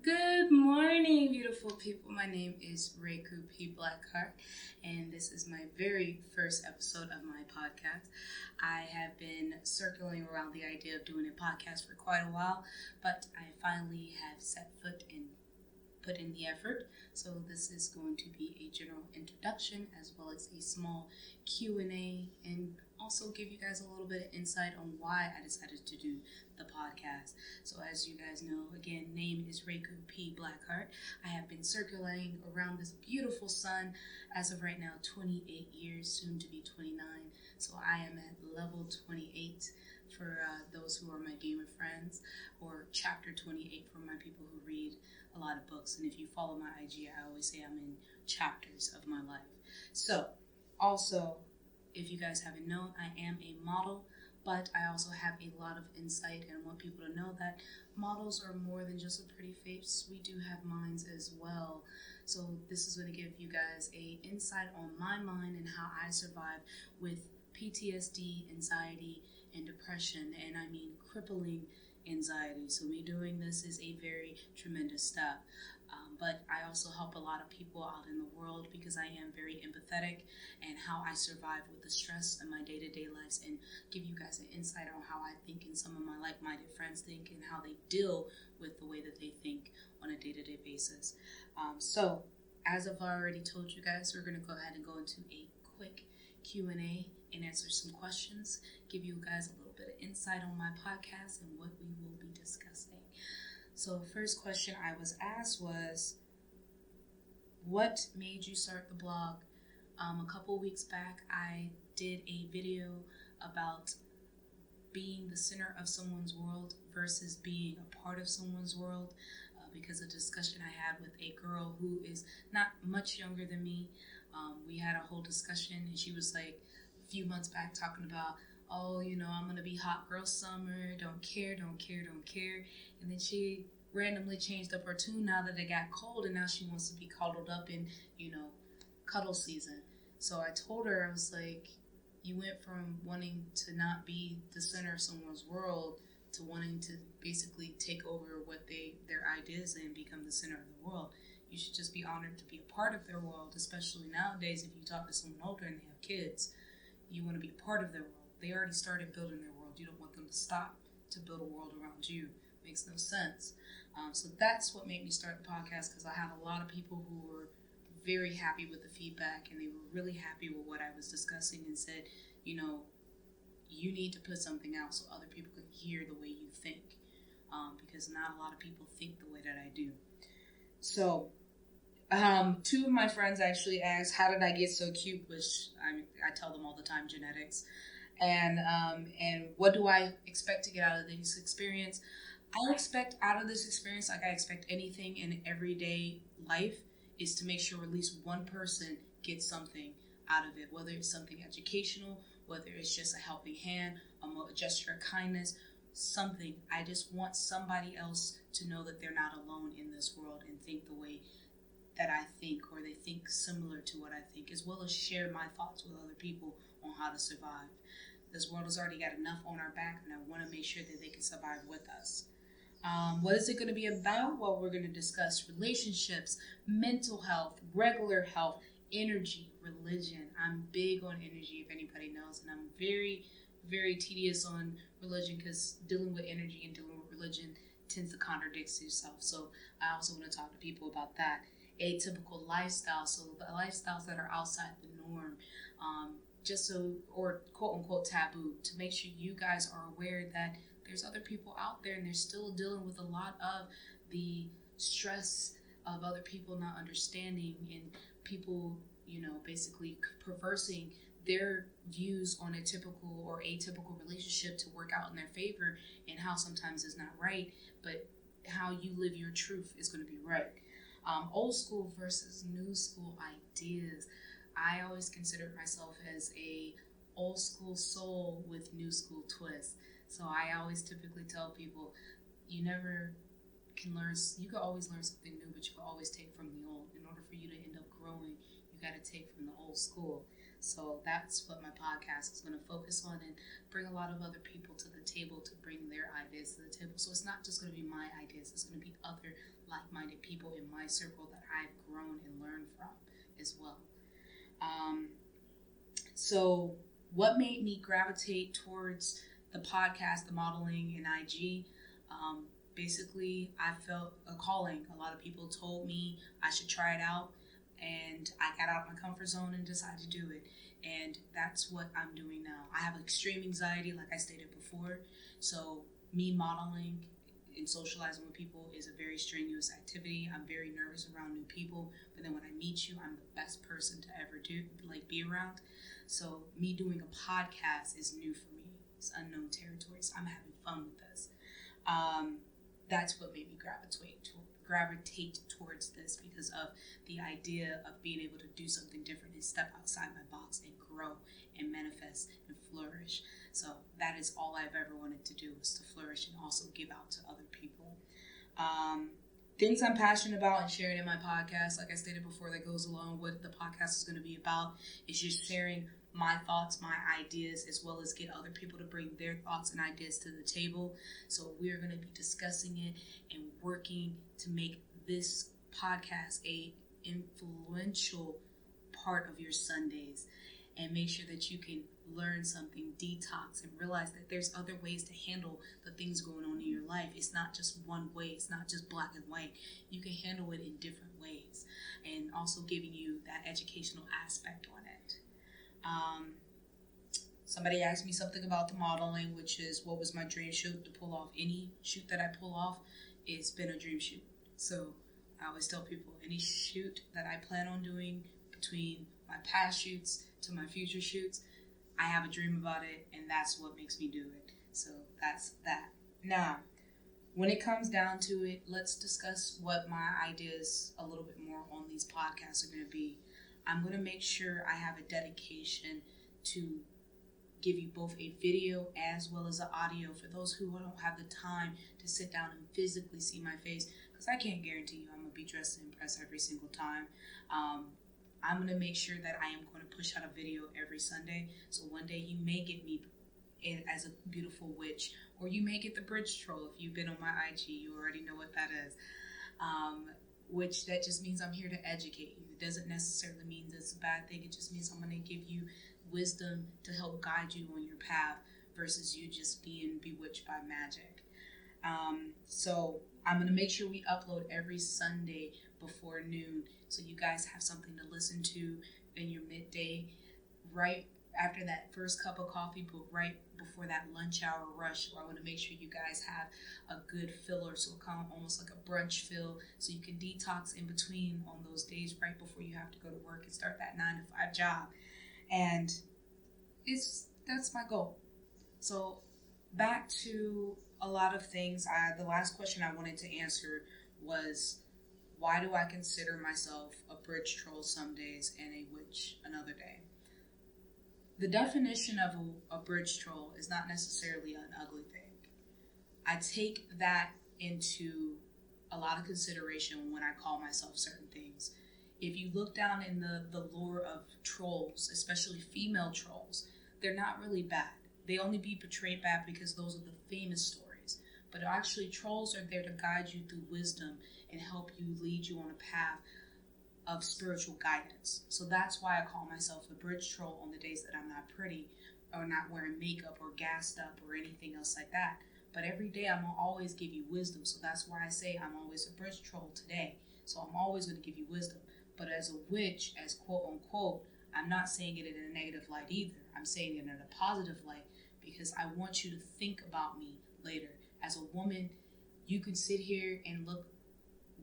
Good morning, beautiful people. My name is Reku P. Blackheart, and this is my very first episode of my podcast. I have been circling around the idea of doing a podcast for quite a while, but I finally have set foot and put in the effort. So this is going to be a general introduction as well as a small Q&A and also give you guys a little bit of insight on why I decided to do the podcast. So as you guys know, again, name is Reku P. Blackheart. I have been circulating around this beautiful sun as of right now 28 years, soon to be 29. So I am at level 28 for those who are my gamer friends, or chapter 28 for my people who read a lot of books. And if you follow my IG, I always say I'm in chapters of my life. So, also, if you guys haven't known, I am a model, but I also have a lot of insight and want people to know that models are more than just a pretty face. We do have minds as well. So this is going to give you guys a insight on my mind and how I survive with PTSD, anxiety, and depression, and I mean crippling anxiety. So me doing this is a very tremendous step. But I also help a lot of people out in the world because I am very empathetic and how I survive with the stress in my day-to-day lives, and give you guys an insight on how I think and some of my like-minded friends think and how they deal with the way that they think on a day-to-day basis. So as I've already told you guys, we're going to go ahead and go into a quick Q&A and answer some questions, give you guys a little bit of insight on my podcast and what we will be discussing. So first question I was asked was, what made you start the blog? A couple weeks back, I did a video about being the center of someone's world versus being a part of someone's world, because of a discussion I had with a girl who is not much younger than me. We had a whole discussion, and she was like a few months back talking about, oh, I'm going to be hot girl summer, don't care. And then she randomly changed up her tune now that it got cold, and now she wants to be cuddled up in, cuddle season. So I told her, I was like, you went from wanting to not be the center of someone's world to wanting to basically take over what their ideas and become the center of the world. You should just be honored to be a part of their world, especially nowadays if you talk to someone older and they have kids. You want to be a part of their world. They already started building their world. You don't want them to stop to build a world around you. Makes no sense. So that's what made me start the podcast, because I had a lot of people who were very happy with the feedback, and they were really happy with what I was discussing and said, you need to put something out so other people can hear the way you think, because not a lot of people think the way that I do. So two of my friends actually asked, how did I get so cute? Which I tell them all the time, genetics. And what do I expect to get out of this experience? I expect out of this experience, like I expect anything in everyday life, is to make sure at least one person gets something out of it, whether it's something educational, whether it's just a helping hand, a gesture of kindness, something. I just want somebody else to know that they're not alone in this world and think the way that I think, or they think similar to what I think, as well as share my thoughts with other people on how to survive. This world has already got enough on our back, and I want to make sure that they can survive with us. What is it going to be about? Well, we're going to discuss relationships, mental health, regular health, energy, religion. I'm big on energy, if anybody knows, and I'm very, very tedious on religion, because dealing with energy and dealing with religion tends to contradict yourself. So I also want to talk to people about that. Atypical lifestyle, so the lifestyles that are outside the norm, or quote unquote taboo, to make sure you guys are aware that there's other people out there and they're still dealing with a lot of the stress of other people not understanding, and people, basically perversing their views on a typical or atypical relationship to work out in their favor, and how sometimes it's not right, but how you live your truth is going to be right. Old school versus new school ideas. I always considered myself as a old school soul with new school twist. So I always typically tell people, you never can learn, you can always learn something new, but you can always take from the old. In order for you to end up growing, you got to take from the old school. So that's what my podcast is going to focus on, and bring a lot of other people to the table to bring their ideas to the table. So it's not just going to be my ideas, it's going to be other like circle that I've grown and learned from as well. So what made me gravitate towards the podcast, the modeling, and IG? Basically, I felt a calling. A lot of people told me I should try it out, and I got out of my comfort zone and decided to do it. And that's what I'm doing now. I have extreme anxiety, like I stated before. So me modeling and socializing with people is a very strenuous activity. I'm very nervous around new people, but then when I meet you, I'm the best person to ever be around. So me doing a podcast is new for me. It's unknown territory. So I'm having fun with this. That's what made me gravitate towards this, because of the idea of being able to do something different and step outside my box and grow and manifest and flourish. So that is all I've ever wanted to do, is to flourish and also give out to other people. Things I'm passionate about and sharing in my podcast, like I stated before, that goes along with the podcast is going to be about, is just sharing my thoughts, my ideas, as well as get other people to bring their thoughts and ideas to the table. So we're going to be discussing it and working to make this podcast a influential part of your Sundays, and make sure that you can learn something, detox, and realize that there's other ways to handle the things going on in your life. It's not just one way. It's not just black and white. You can handle it in different ways, and also giving you that educational aspect on it. Somebody asked me something about the modeling, which is what was my dream shoot to pull off. Any shoot that I pull off, it's been a dream shoot. So I always tell people, any shoot that I plan on doing, between my past shoots to my future shoots, I have a dream about it, and that's what makes me do it. So that's that. Now, when it comes down to it, let's discuss what my ideas a little bit more on these podcasts are going to be. I'm going to make sure I have a dedication to give you both a video as well as an audio for those who don't have the time to sit down and physically see my face, because I can't guarantee you I'm going to be dressed and impressed every single time. I'm going to make sure that I am going to push out a video every Sunday. So one day you may get me as a beautiful witch, or you may get the bridge troll. If you've been on my IG, you already know what that is. Which that just means I'm here to educate you. It doesn't necessarily mean it's a bad thing. It just means I'm going to give you wisdom to help guide you on your path, versus you just being bewitched by magic. So I'm going to make sure we upload every Sunday before noon, so you guys have something to listen to in your midday, right after that first cup of coffee, but right before that lunch hour rush, where I want to make sure you guys have a good filler, so it kind of almost like a brunch fill, so you can detox in between on those days right before you have to go to work and start that 9-to-5 job. And that's my goal. So back to a lot of things. The last question I wanted to answer was, why do I consider myself a bridge troll some days and a witch another day? The definition of a bridge troll is not necessarily an ugly thing. I take that into a lot of consideration when I call myself certain things. If you look down in the lore of trolls, especially female trolls, they're not really bad. They only be portrayed bad because those are the famous stories. But actually, trolls are there to guide you through wisdom and help you, lead you on a path of spiritual guidance. So that's why I call myself the bridge troll on the days that I'm not pretty, or not wearing makeup, or gassed up, or anything else like that. But every day I'm going to always give you wisdom. So that's why I say I'm always a bridge troll today. So I'm always going to give you wisdom. But as a witch, as quote unquote, I'm not saying it in a negative light either. I'm saying it in a positive light, because I want you to think about me later. As a woman, you can sit here and look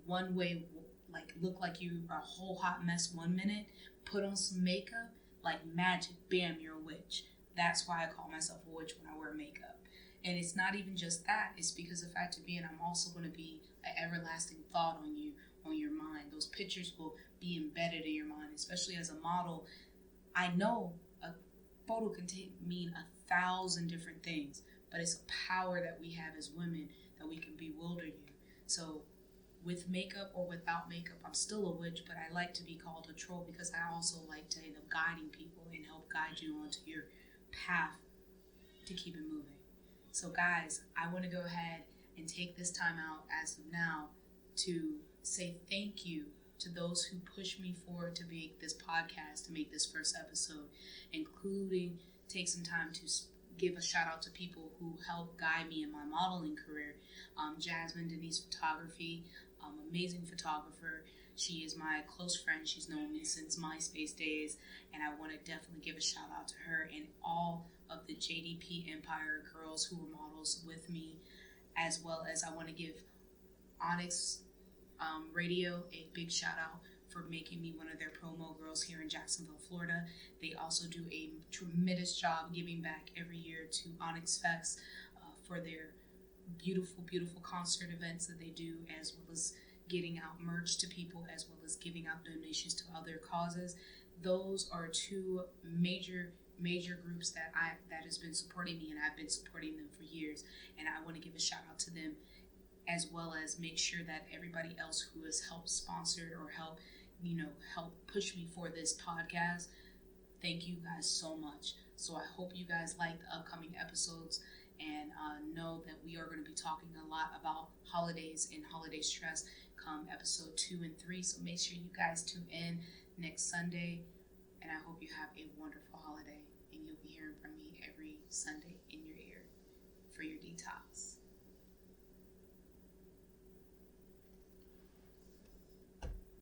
one way, look like you are a whole hot mess one minute, put on some makeup, like magic, bam, you're a witch. That's why I call myself a witch when I wear makeup. And it's not even just that. It's because the fact of being, I'm also going to be an everlasting thought on you, on your mind. Those pictures will be embedded in your mind, especially as a model. I know a photo can mean 1,000 different things, but it's a power that we have as women that we can bewilder you. So with makeup or without makeup, I'm still a witch, but I like to be called a troll, because I also like to end up guiding people and help guide you onto your path to keep it moving. So guys, I want to go ahead and take this time out as of now to say thank you to those who pushed me forward to make this podcast, to make this first episode, including take some time to give a shout out to people who helped guide me in my modeling career. Jasmine Denise Photography, amazing photographer. She is my close friend. She's known me since MySpace days, and I want to definitely give a shout out to her and all of the JDP Empire girls who were models with me, as well as I want to give Onyx Radio a big shout out for making me one of their promo girls here in Jacksonville, Florida. They also do a tremendous job giving back every year to Onyx Fest for their beautiful, beautiful concert events that they do, as well as getting out merch to people, as well as giving out donations to other causes. Those are two major groups that has been supporting me, and I've been supporting them for years, and I want to give a shout out to them, as well as make sure that everybody else who has helped sponsor or help push me for this podcast, thank you guys so much. So I hope you guys like the upcoming episodes, and know that we are going to be talking a lot about holidays and holiday stress come episode 2 and 3. So make sure you guys tune in next Sunday, and I hope you have a wonderful holiday, and you'll be hearing from me every Sunday.